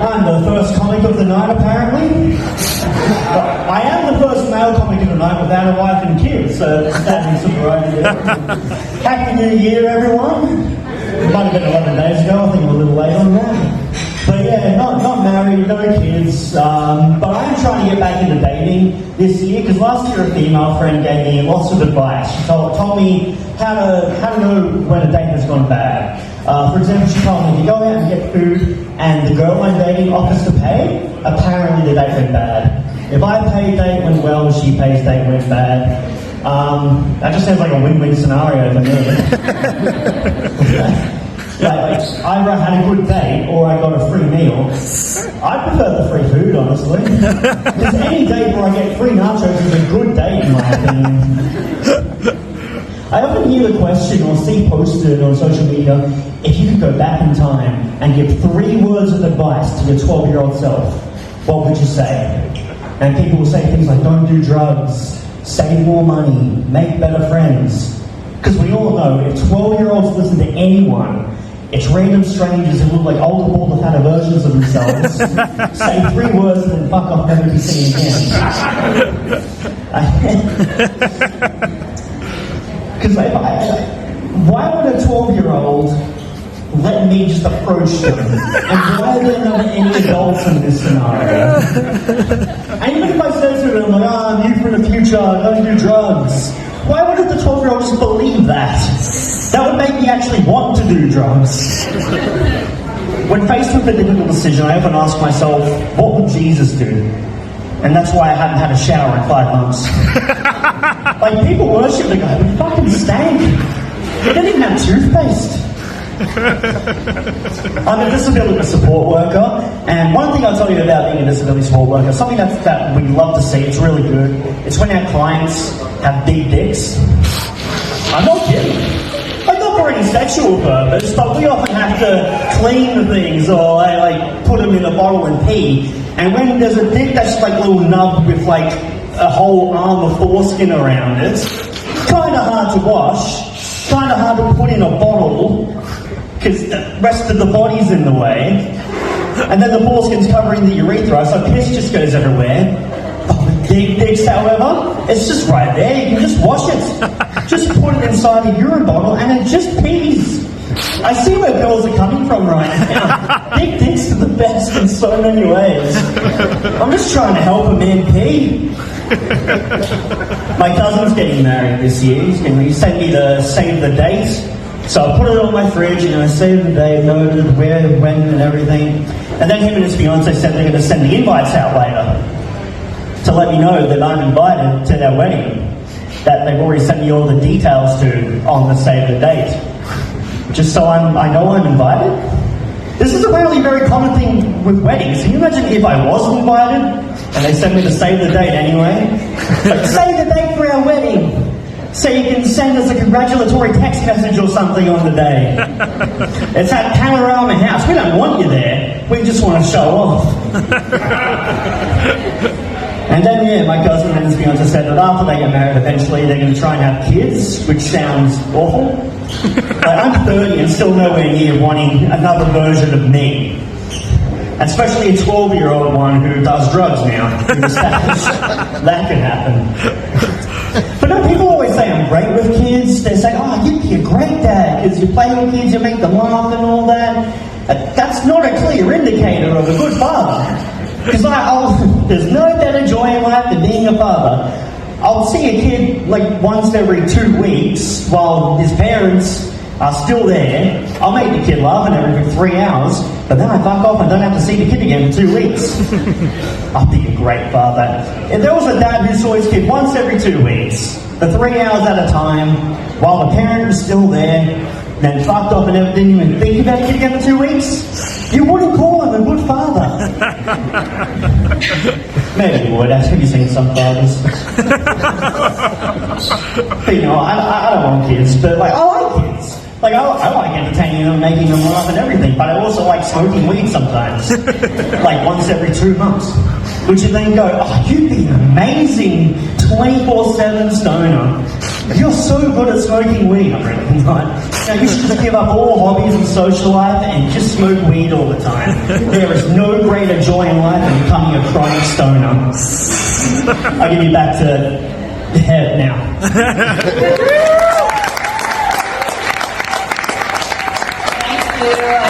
I'm the first comic of the night, apparently. I am the first male comic of the night without a wife and kids, so standing sobriety there. Happy New Year, everyone. It might have been 11 days ago, I think I'm a little late on that. But yeah, not married, no kids, but I am trying to get back into dating this year, because last year a female friend gave me lots of advice. She told me how to know when a date has gone bad. For example, she told me if you go out and get food and the girl I'm dating offers to pay, apparently the date went bad. If I pay, date went well, she pays, date went bad. That just sounds like a win-win scenario for me. Like, either I had a good date or I got a free meal. I prefer the free food, honestly. Because any date where I get free nachos is a good date, in my opinion. I often hear the question or see posted on social media, if you could go back in time and give 3 words of advice to your 12-year-old self, what would you say? And people will say things like, don't do drugs, save more money, make better friends. Because we all know, if 12-year-olds listen to anyone, it's random strangers who look like older, bolder, fatter versions of themselves, say 3 words and then fuck off, never be seen again. Because why would a 12-year-old let me just approach them? And why are there not any adults in this scenario? And even if I said to them, like, I'm you for the future, don't do drugs, why wouldn't the 12-year-old just believe that? That would make me actually want to do drugs. When faced with a difficult decision, I often ask myself, what would Jesus do? And that's why I haven't had a shower in 5 months. Like, people worship the guy, but he fucking stank. He didn't even have toothpaste. I'm a disability support worker, and one thing I'll tell you about being a disability support worker, something that we love to see, it's really good, it's when our clients have big dicks. I'm not kidding. Like, not for any sexual purpose, but we often have to clean the things or like put them in a bottle and pee. And when there's a dick that's like a little nub with like a whole arm of foreskin around it, kind of hard to wash, kind of hard to put in a bottle because the rest of the body's in the way. And then the foreskin's covering the urethra, so piss just goes everywhere. Big dicks, however, it's just right there. You can just wash it. Just put it inside a urine bottle and it just pees. I see where girls are coming from right now. Big dicks are the best in so many ways. I'm just trying to help a man pee. My cousin's getting married this year. He sent me the save the date. So I put it on my fridge and I saved the date, noted where, when and everything. And then him and his fiance said they're going to send the invites out later to let me know that I'm invited to their wedding, that they've already sent me all the details to on the save the date. Just so I know I'm invited. This is apparently a very common thing with weddings. Can you imagine if I wasn't invited and they sent me to save the date anyway? Like, save the date for our wedding, so you can send us a congratulatory text message or something on the day. It's at Panorama House. We don't want you there. We just want to show off. And then, yeah, my cousin and his fiance said that after they get married, eventually they're going to try and have kids, which sounds awful. Like, I'm 30 and still nowhere near wanting another version of me. Especially a 12-year-old one who does drugs now. That could happen. But no, people always say I'm great with kids. They say, oh, you'd be a great dad because you play with kids, you make them laugh and all that. That's not a clear indicator of a good father. Because there's no better joy in life than being a father. I'll see a kid like once every 2 weeks while his parents are still there. I'll make the kid laugh every 3 hours, but then I fuck off and don't have to see the kid again for 2 weeks. I'll be a great father. If there was a dad who saw his kid once every 2 weeks, for 3 hours at a time, while the parent was still there, then fucked off and never didn't even think about the kid again for 2 weeks, you wouldn't call him a good father. Maybe you would. Have you seen some fathers? But, you know, I don't want kids, but like, I like kids. Like, I like entertaining them, making them laugh and everything, but I also like smoking weed sometimes. Like once every 2 months. Which you then go, oh, you'd be an amazing 24/7 stoner. You're so good at smoking weed. I'm really not. Now, you should just give up all hobbies and social life and just smoke weed all the time. There is no greater joy in life than becoming a chronic stoner. I'll give you back to the head now. Thank you.